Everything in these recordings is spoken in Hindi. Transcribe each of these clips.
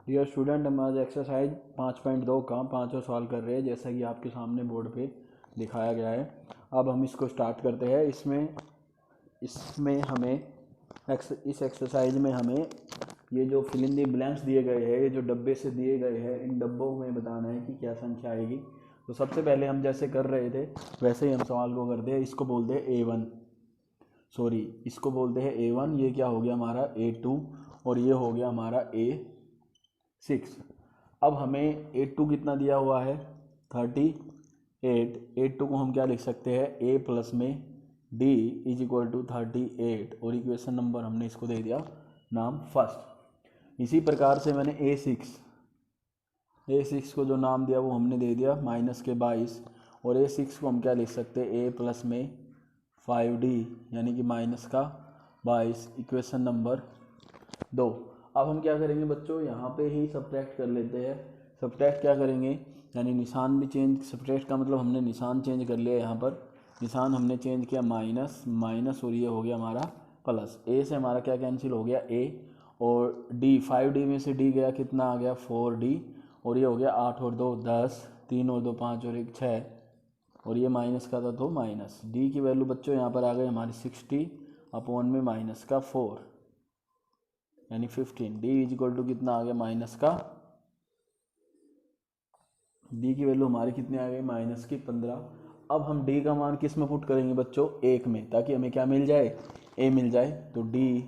डियर स्टूडेंट, हम आज एक्सरसाइज 5.2 का 5वां सवाल कर रहे हैं, जैसा कि आपके सामने बोर्ड पे दिखाया गया है। अब हम इसको स्टार्ट करते हैं। इसमें हमें इस एक्सरसाइज में हमें ये जो फिल इन दी ब्लैंक्स दिए गए हैं, ये जो डब्बे से दिए गए हैं, इन डब्बों में बताना है कि क्या संख्या आएगी। तो सबसे पहले हम जैसे कर रहे थे वैसे ही हम सवाल को करते हैं। इसको बोलते हैं A1, इसको बोलते हैं A1। ये क्या हो गया हमारा A2 और ये हो गया हमारा A6। अब हमें A2 कितना दिया हुआ है 38। A2 को हम क्या लिख सकते हैं, A प्लस में D इज इक्वल टू 38 और इक्वेशन नंबर हमने इसको दे दिया नाम फर्स्ट। इसी प्रकार से मैंने A6 को जो नाम दिया वो हमने दे दिया माइनस के 22 और A6 को हम क्या लिख सकते हैं A प्लस में 5D यानी कि माइनस का 22 इक्वेशन नंबर 2। अब हम क्या करेंगे बच्चों, यहाँ पे ही सब्ट्रैक्ट कर लेते हैं। सब्ट्रैक्ट क्या करेंगे, यानी निशान भी चेंज, सब्ट्रैक्ट का मतलब हमने निशान चेंज कर लिया। यहाँ पर निशान हमने चेंज किया माइनस और ये हो गया हमारा प्लस। ए से हमारा क्या कैंसिल हो गया A और D, 5D में से D गया, कितना आ गया 4D और ये हो गया 8 और 2 10, 3 और 2 5 और 1 6 और ये माइनस का था तो माइनस। D की वैल्यू बच्चों यहाँ पर आ गई हमारी 60 अपॉन में माइनस का 4 यानी 15। D इज इक्वल टू कितना आ गया माइनस का, D की वैल्यू हमारी कितनी आ गई माइनस की 15। अब हम D का मान किस में पुट करेंगे बच्चों, 1 में, ताकि हमें क्या मिल जाए A मिल जाए। तो D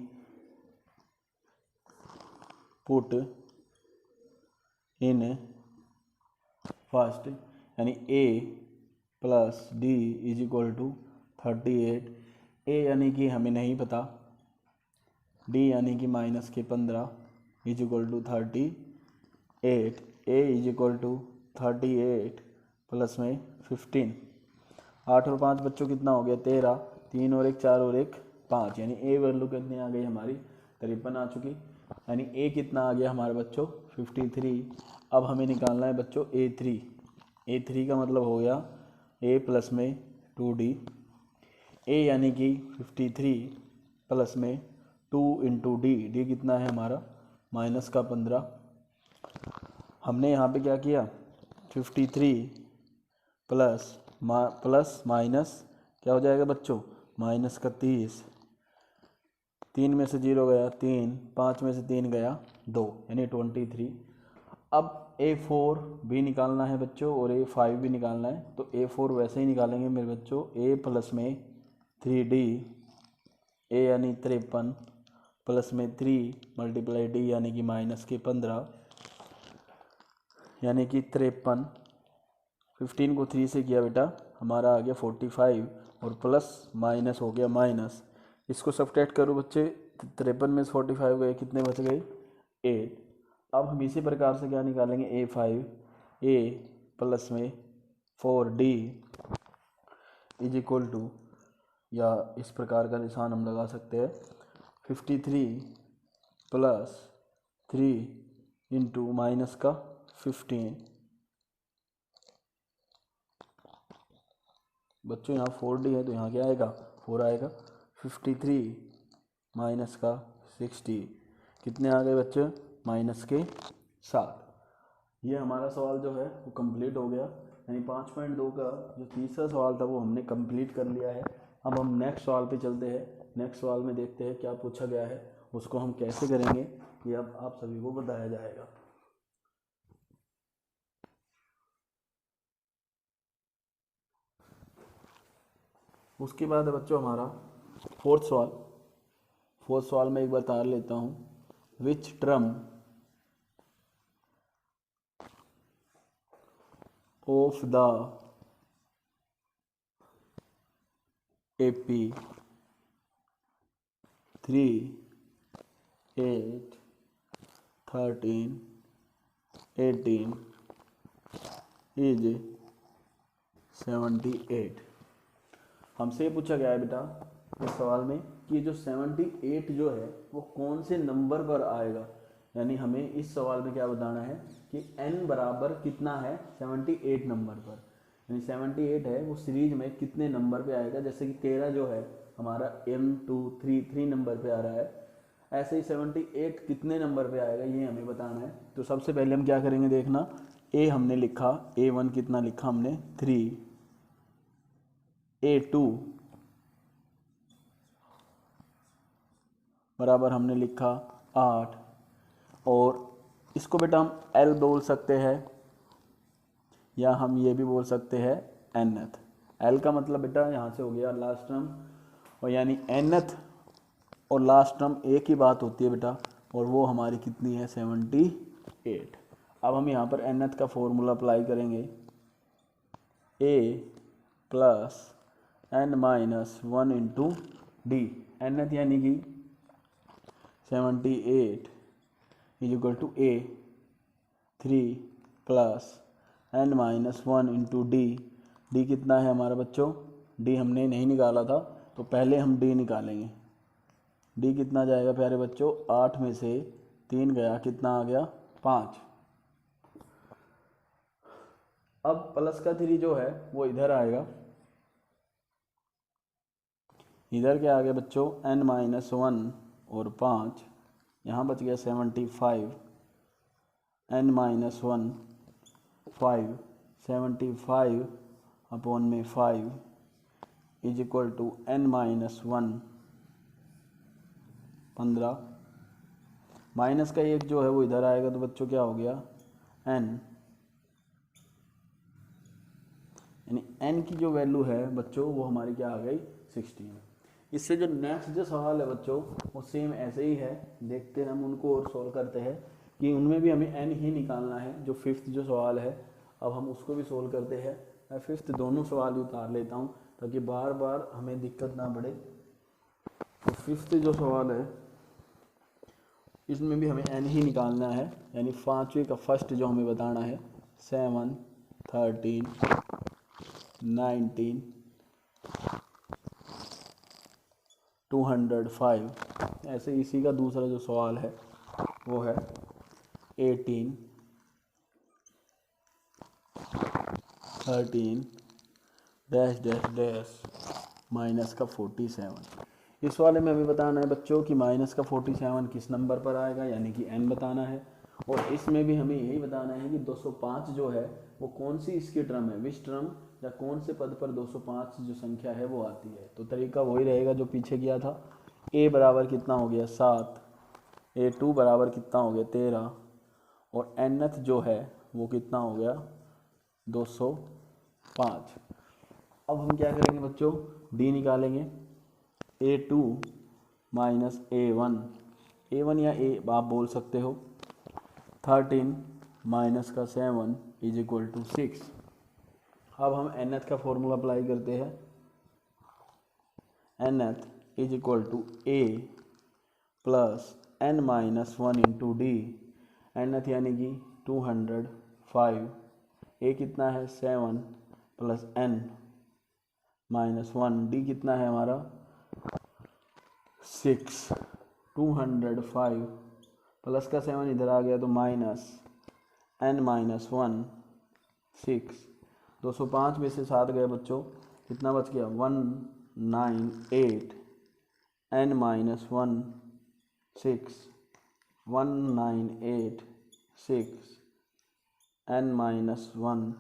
पुट इन फर्स्ट यानी A plus D is equal to 38। A यानी कि हमें नहीं पता, D यानी कि माइनस के 15 is equal to 38। A is equal to 38 plus में 15। 8 और 5 बच्चों कितना हो गया 13, 3 और 1 4 और 1 5 यानी A वैल्यू कितनी आ गई हमारी 53 आ चुकी। यानी A कितना आ गया हमारे बच्चों 53। अब हमें निकालना है बच्चों A3 का मतलब हो गया A प्लस में 2D। A यानी कि 53 प्लस में 2 इंटू D कितना है हमारा माइनस का 15। हमने यहाँ पे क्या किया 53 प्लस माइनस क्या हो जाएगा बच्चों माइनस का 30। 3 में से 0 गया 3, 5 में से 3 गया 2 यानी 23। अब A4 भी निकालना है बच्चों और A5 भी निकालना है। तो A4 वैसे ही निकालेंगे मेरे बच्चों, A प्लस में 3D, A यानी 53 प्लस में 3 मल्टीप्लाई D यानी कि माइनस के 15 यानी कि 53। 15 को 3 से किया बेटा हमारा आ गया 45 और प्लस माइनस हो गया माइनस। इसको सब्ट्रैक्ट करो बच्चे, 53 में से 45 गए, कितने बच गए 8। अब हम इसी प्रकार से क्या निकालेंगे A5, A प्लस में 4D इज इक्वल टू, या इस प्रकार का निशान हम लगा सकते हैं 53 प्लस 3 इंटू माइनस का 15। बच्चों यहाँ 4D है तो यहाँ क्या आएगा 4 आएगा। 53 माइनस का 60 कितने आ गए बच्चे माइनस के 7। ये हमारा सवाल जो है वो कंप्लीट हो गया। यानी 5.2 का जो तीसरा सवाल था वो हमने कंप्लीट कर लिया है। अब हम नेक्स्ट सवाल पे चलते हैं। नेक्स्ट सवाल में देखते हैं क्या पूछा गया है, उसको हम कैसे करेंगे ये अब आप सभी को बताया जाएगा। उसके बाद है बच्चों हमारा फोर्थ सवाल में एक बार तार लेता हूँ। Which term of the AP 3, 8, 13, 18 is 78। हमसे ये पूछा गया है बेटा इस सवाल में कि ये जो 78 जो है वो कौन से नंबर पर आएगा। यानी हमें इस सवाल में क्या बताना है कि n बराबर कितना है 78 नंबर पर। यानी 78 है वो सीरीज में कितने नंबर पे आएगा। जैसे कि 13 जो है हमारा M2 3 नंबर पे आ रहा है, ऐसे ही 78 कितने नंबर पे आएगा ये हमें बताना है। तो सबसे पहले हम क्या करेंगे, देखना ए हमने लिखा, A1 कितना लिखा हमने 3, A2 बराबर हमने लिखा 8, और इसको बेटा हम L बोल सकते हैं या हम ये भी बोल सकते हैं nth। L का मतलब बेटा यहाँ से हो गया लास्ट टर्म, और यानी nth और लास्ट टर्म एक ही बात होती है बेटा, और वो हमारी कितनी है 78। अब हम यहाँ पर nth का फॉर्मूला अप्लाई करेंगे, a plus n minus 1 into D. nth यानी कि 78 is equal to a 3 plus n minus 1 into D. D कितना है हमारा बच्चों, डी हमने नहीं निकाला था तो पहले हम डी निकालेंगे। डी कितना जाएगा प्यारे बच्चों, 8 में से 3 गया, कितना आ गया 5। अब प्लस का 3 जो है वो इधर आएगा, इधर क्या आ गया बच्चों n माइनस 1 और 5, यहाँ बच गया 75, n माइनस 1 5, 75 अपॉन में 5 is equal to n minus 1 15। Minus का 1 जो है वो इधर आएगा तो बच्चों क्या हो गया n, यानी n की जो वैल्यू है बच्चों वो हमारी क्या आ गई 16। इससे जो नेक्स्ट जो सवाल है बच्चों वो सेम ऐसे ही है, देखते हैं हम उनको और सॉल्व करते हैं कि उनमें भी हमें n ही निकालना है। जो फिफ्थ जो सवाल है अब हम उसको भी सोल्व करते हैं। मैं फिफ्थ दोनों सवाल ही उतार लेता हूँ ताकि बार बार हमें दिक्कत ना पड़े। तो फिफ्थ जो सवाल है इसमें भी हमें n ही निकालना है, यानी पाँचवें का फर्स्ट जो हमें बताना है 7 13 19 205। ऐसे इसी का दूसरा जो सवाल है वो है 18 13 डैश डैश डैश माइनस का 47। इस वाले में हमें बताना है बच्चों कि माइनस का 47 किस नंबर पर आएगा, यानी कि n बताना है। और इसमें भी हमें यही बताना है कि 205 जो है वो कौन सी इसकी टर्म है, विच टर्म या कौन से पद पर 205 जो संख्या है वो आती है। तो तरीका वही रहेगा जो पीछे किया था। a बराबर कितना हो गया 7, a2 बराबर कितना हो गया 13, और nth जो है वो कितना हो गया 205। अब हम क्या करेंगे बच्चों, d निकालेंगे। a2 माइनस a1, a1 या a आप बोल सकते हो, 13 माइनस का 7 इज इक्वल टू 6। अब हम nth का फॉर्मूला अप्लाई करते हैं, nth is equal to a plus n minus 1 into D. nth यानी कि 205, a कितना है 7 प्लस n माइनस 1, डी कितना है हमारा 6। 205 प्लस का 7 इधर आ गया तो माइनस n माइनस 1 6। 205 में से 7 गए बच्चों, कितना बच गया 198, n minus 1 6, 198 6 n minus 1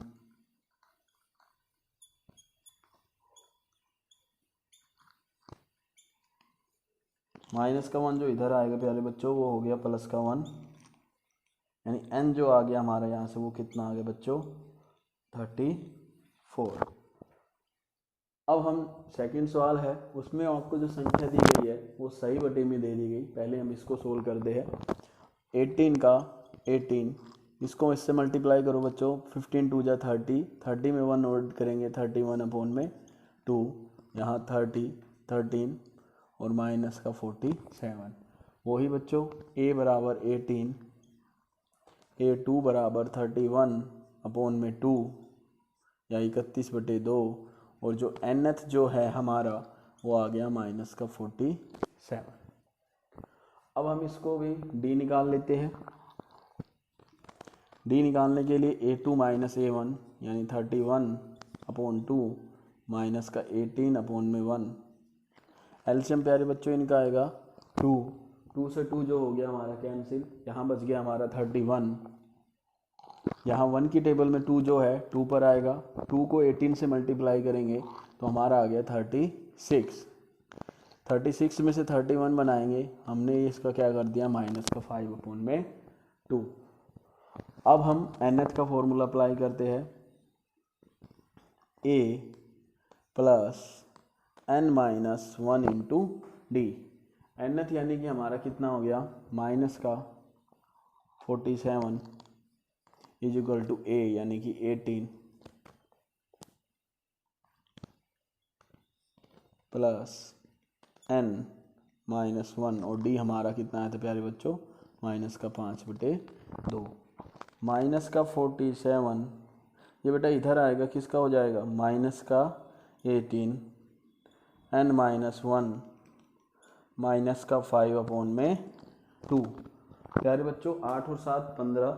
minus का 1 जो इधर आएगा प्यारे बच्चों वो हो गया प्लस का 1, यानी n जो आ गया हमारा यहाँ से वो कितना आ गया बच्चों 34। अब हम सेकंड सवाल है उसमें आपको जो संख्या दी गई है वो सही बटे में दे दी गई। पहले हम इसको सोल्व करते हैं। 18 का 18, इसको इससे मल्टीप्लाई करो बच्चों, 15 2 जा 30, 30 में 1 ऐड करेंगे 31 अपॉन में 2, यहाँ 30 13 और माइनस का 47। वही बच्चों a बराबर 18, a2 बराबर 31 अपॉन में 2 या 31/2, और जो nth जो है हमारा वो आ गया माइनस का 47। अब हम इसको भी d निकाल लेते हैं। d निकालने के लिए a2 माइनस a1 यानी 31 अपॉन 2 माइनस का 18 अपॉन में 1। एलसीएम प्यारे बच्चों इनका आएगा 2, 2 से 2 जो हो गया हमारा कैंसिल, यहाँ बच गया हमारा 31। यहाँ 1 की टेबल में 2 जो है 2 पर आएगा, 2 को 18 से मल्टीप्लाई करेंगे तो हमारा आ गया 36। 36 में से 31 बनाएंगे, हमने इसका क्या कर दिया माइनस का 5/2। अब हम nth का फॉर्मूला अप्लाई करते हैं, a plus n-1 into D. nth यानी कि हमारा कितना हो गया माइनस का 47 इज इक्वल टू a यानी कि 18 प्लस n-1 और d हमारा कितना है तो प्यारे बच्चों माइनस का 5/2। माइनस का 47 ये बेटा इधर आएगा, किसका हो जाएगा माइनस का 18 n-1 माइनस का 5/2। प्यारे बच्चों 8 और 7 15,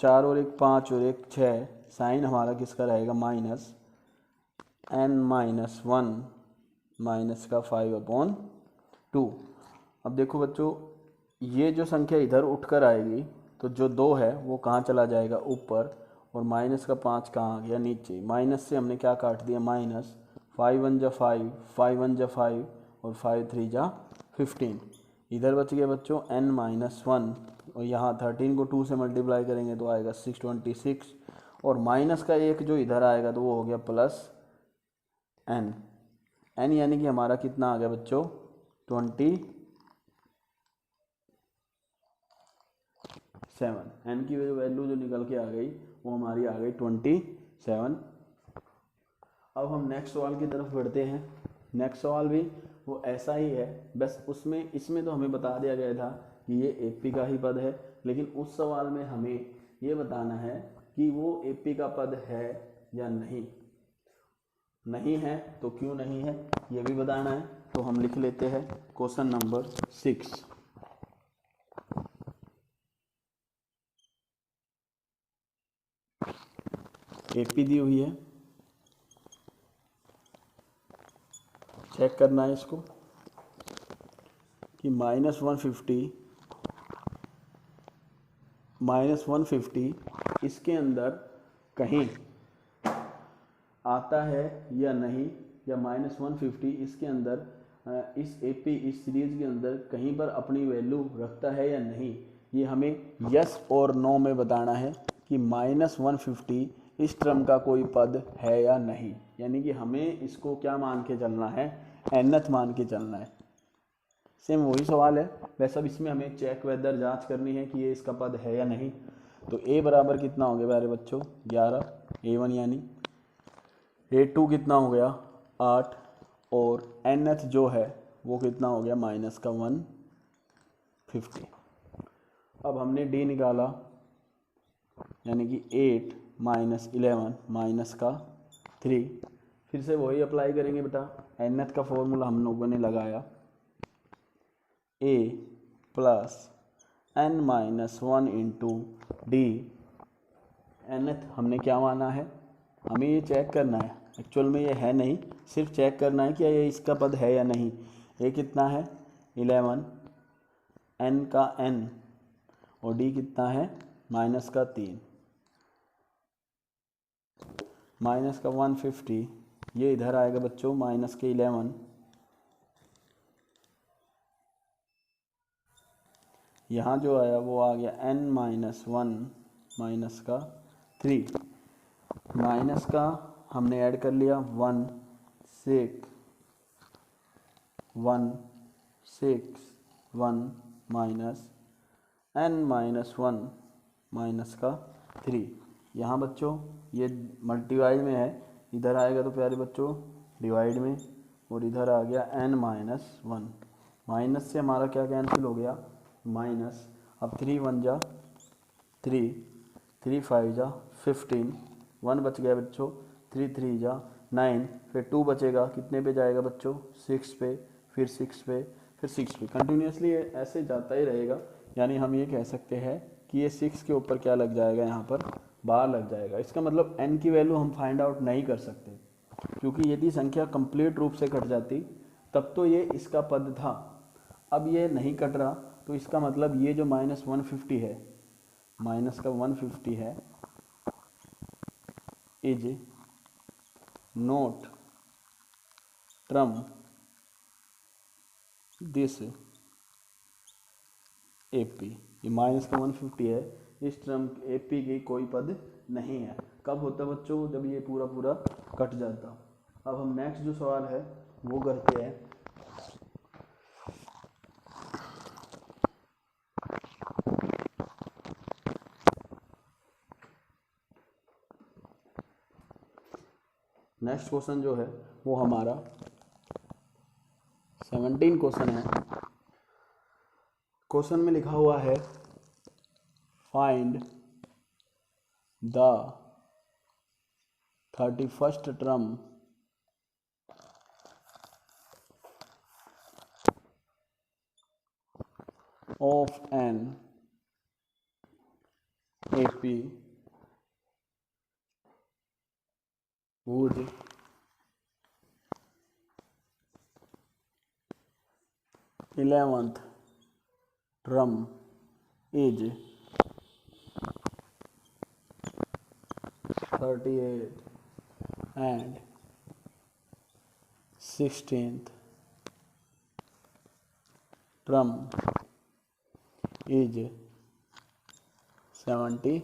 4 और 1 5 और 1 6, साइन हमारा किसका रहेगा माइनस n-1 माइनस का 5/2। अब देखो बच्चों ये जो संख्या इधर उठकर आएगी तो जो 2 है वो कहाँ चला जाएगा ऊपर, और माइनस का 5 कहाँ आ गया नीचे। माइनस से हमने क्या काट दिया माइनस, 5 1 जा 5, 5 1 जा 5 और 5 3 जा 15। इधर बच गया बच्चों n-1 और यहाँ 13 को 2 से मल्टीप्लाई करेंगे तो आएगा 626 और माइनस का 1 जो इधर आएगा तो वो हो गया प्लस n यानी कि हमारा कितना आ गया बच्चों 27। n की वैल्यू जो निकल के आ गई वो हमारी आ गई 27। अब हम नेक्स्ट सवाल की तरफ बढ़ते हैं। नेक्स्ट सवाल भी वो ऐसा ही है, बस उसमें इसमें तो हमें बता दिया गया था कि ये एपी का ही पद है, लेकिन उस सवाल में हमें ये बताना है कि वो एपी का पद है या नहीं। नहीं है तो क्यों नहीं है ये भी बताना है। तो हम लिख लेते हैं क्वेश्चन नंबर 6। एपी दी हुई है, चेक करना है इसको कि -150 इसके अंदर कहीं आता है या नहीं, या -150 इसके अंदर इस एपी इस सीरीज के अंदर कहीं पर अपनी वैल्यू रखता है या नहीं। ये हमें यस और नो में बताना है कि -150 इस टर्म का कोई पद है या नहीं। यानी कि हमें इसको क्या मान के चलना है, nth मान के चलना है। सेम वही सवाल है, वैसे अब इसमें हमें चेक वेदर जांच करनी है कि ये इसका पद है या नहीं। तो a बराबर कितना हो गया प्यारे बच्चों 11, a1 यानी a2 कितना हो गया 8 और nth जो है वो कितना हो गया -150। अब हमने d निकाला यानी कि 8 - 11 माइनस का 3। फिर से वही अप्लाई करेंगे बेटा, nth का फॉर्मूला हम लोगों ने लगाया a plus n-1 into D. nth हमने क्या माना है, हमें ये चेक करना है, एक्चुअल में ये है नहीं, सिर्फ चेक करना है कि ये इसका पद है या नहीं। a कितना है 11, n का n और d कितना है माइनस का 3, माइनस का 150 ये इधर आएगा बच्चों माइनस के 11, यहाँ जो आया वो आ गया n-1 माइनस का 3, माइनस का हमने ऐड कर लिया 1 6 1 माइनस n-1 माइनस का 3। यहाँ बच्चों ये मल्टीप्लाई में है, इधर आएगा तो प्यारे बच्चों डिवाइड में, और इधर आ गया n-1। माइनस से हमारा क्या कैंसिल हो गया माइनस। अब 3 1 जा 3, 3 5 जा 15, 1 बच गया बच्चों, 3 3 जा 9, फिर 2 बचेगा, कितने पे जाएगा बच्चों 6 पे, फिर 6 पे, फिर 6 पे, कंटिन्यूसली ऐसे जाता ही रहेगा। यानी हम ये कह सकते हैं कि ये 6 के ऊपर क्या लग जाएगा, यहाँ पर बार लग जाएगा। इसका मतलब n की वैल्यू हम फाइंड आउट नहीं कर सकते, क्योंकि यदि संख्या कंप्लीट रूप से कट जाती तब तो ये इसका पद था, अब ये नहीं कट रहा, तो इसका मतलब ये जो -150 है, माइनस का 150 है, is not term this AP। ये माइनस का 150 है, इस ट्रम AP की कोई पद नहीं है। कब होता है बच्चों? जब ये पूरा पूरा कट जाता। अब हम नेक्स्ट जो सवाल है वो करते हैं। नेक्स्ट क्वेश्चन जो है वो हमारा 17 क्वेश्चन है। क्वेश्चन में लिखा हुआ है find the 31st term of an AP whose eleventh term is 38 and 16th term is 73।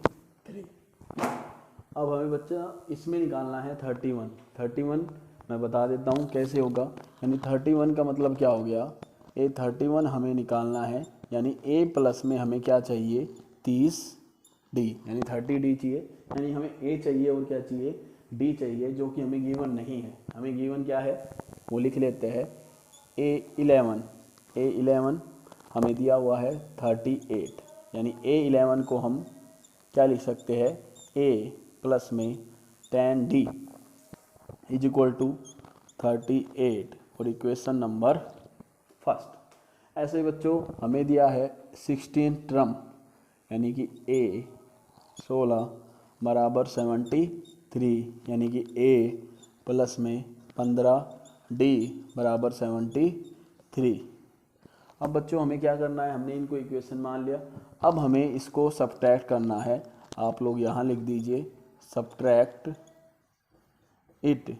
अब हमें बच्चा इसमें निकालना है 31 मैं बता देता हूँ कैसे होगा। यानी 31 का मतलब क्या हो गया? ए 31 हमें निकालना है, यानी A प्लस में हमें क्या चाहिए? 30D, यानी 30D चाहिए। यानी हमें A चाहिए और क्या चाहिए? D चाहिए, जो कि हमें गिवन नहीं है। हमें गिवन क्या है वो लिख लेते हैं। A11 हमें दिया हुआ है 38, यानी A11 को हम क्या लिख सकते हैं? A प्लस में 10D इज इक्वल टू 38 और इक्वेशन नंबर फर्स्ट। ऐसे ही बच्चों हमें दिया है 16 टर्म, यानी कि A 16 बराबर 73, यानी कि A प्लस में 15D बराबर 73। अब बच्चों हमें क्या करना है? हमने इनको इक्वेशन मान लिया। अब हमें इसको सब्ट्रैक्ट करना है। आप लोग यहाँ लिख दीजिए सब्ट्रैक्ट इट।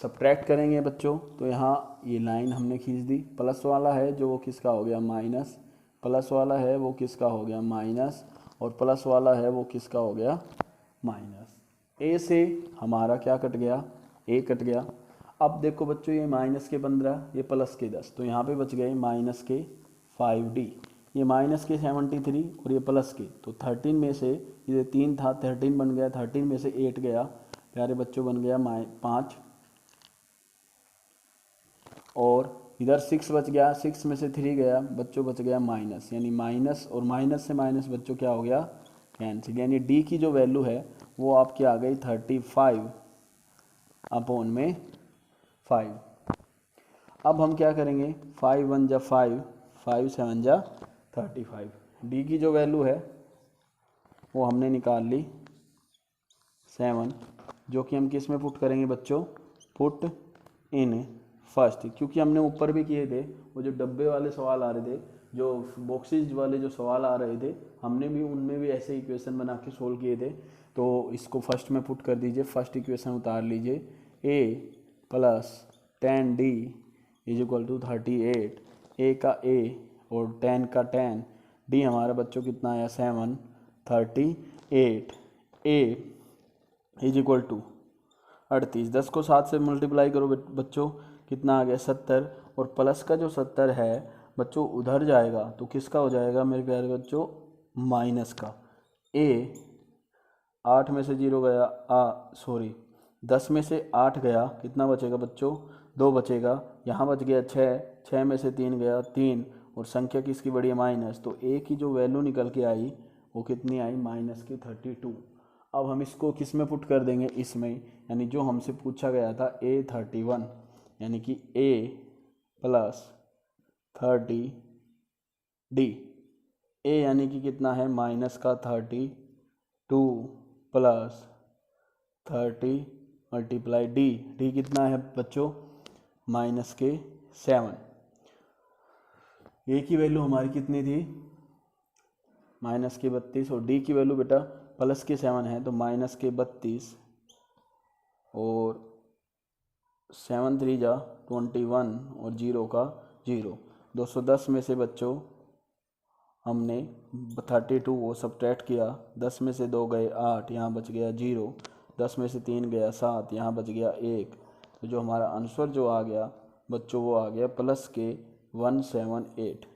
सब्ट्रैक्ट करेंगे बच्चों तो यहाँ ये लाइन हमने खींच दी। प्लस वाला है जो वो किसका हो गया? माइनस। प्लस वाला है वो किसका हो गया? माइनस। और प्लस वाला है वो किसका हो गया? माइनस। ए से हमारा क्या कट गया? ए कट गया। अब देखो बच्चों ये माइनस के 15, ये प्लस के 10, तो यहाँ पे बच गए माइनस के 5D, ये माइनस के 73 और ये प्लस के। तो 13 में से ये 3 था, 13 बन गया, 13 में से 8 गया, प्यारे बच्चों बन गया 5, और इधर 6 बच गया, 6 में से 3 गया बच्चों, बच गया माइनस, यानी माइनस और माइनस से माइनस बच्चों क्या हो गया? कैंसिल। यानी डी की जो वैल्यू है वो आपकी आ गई 35 अपॉन में 5। अब हम क्या करेंगे? 5 1 जा 5, 5 7 जा 35। डी की जो वैल्यू है वो हमने निकाल ली 7, जो कि हम किस में पुट करेंगे बच्चों? पुट इन फर्स्ट, क्योंकि हमने ऊपर भी किए थे वो जो डब्बे वाले सवाल आ रहे थे, जो बॉक्सेज वाले जो सवाल आ रहे थे, हमने भी उनमें भी ऐसे इक्वेशन बना के सोल्व किए थे। तो इसको फर्स्ट में पुट कर दीजिए, फर्स्ट इक्वेशन उतार लीजिए। a plus 10D is equal to 38, A का a और 10 का 10, d हमारा बच्चों कितना आया? 7, 38, a इज इक्वल टू 38, 10 को 7 से मल्टीप्लाई करो बच्चों, कितना आ गया? 70, और प्लस का जो 70 है बच्चों उधर जाएगा तो किसका हो जाएगा मेरे प्यारे बच्चों? माइनस का। ए 8 में से 0 गया, 10 में से 8 गया, कितना बचेगा बच्चों? 2 बचेगा। यहाँ बच गया 6, 6 में से 3 गया 3, और संख्या किसकी बड़ी है? माइनस। तो ए की जो वैल्यू निकल के आई वो कितनी आई? माइनस की 32। अब हम इसको किस में पुट कर देंगे? इसमें, यानी जो हमसे पूछा गया था A31, यानी कि A प्लस 30D। A यानी कि कितना है? माइनस का 32 प्लस 30 मल्टीप्लाई D। D कितना है बच्चों? माइनस के 7। ए की वैल्यू हमारी कितनी थी, -32, और डी की वैल्यू बेटा +7 है तो -32, और 7 3 जा 21 और 0 का 0। 210 में से बच्चों हमने 32 वो सब्ट्रैक्ट किया, 10 में से 2 गए 8, यहाँ बच गया 0, 10 में से 3 गया 7, यहाँ बच गया 1। तो जो हमारा आंसर जो आ गया बच्चों वो आ गया +178।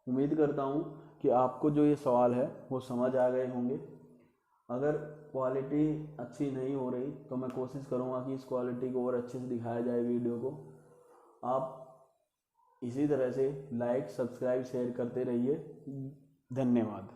उम्मीद करता हूँ कि आपको जो ये सवाल है वो समझ आ गए होंगे। अगर क्वालिटी अच्छी नहीं हो रही तो मैं कोशिश करूँगा कि इस क्वालिटी को और अच्छे से दिखाया जाए वीडियो को। आप इसी तरह से लाइक, सब्सक्राइब, शेयर करते रहिए। धन्यवाद।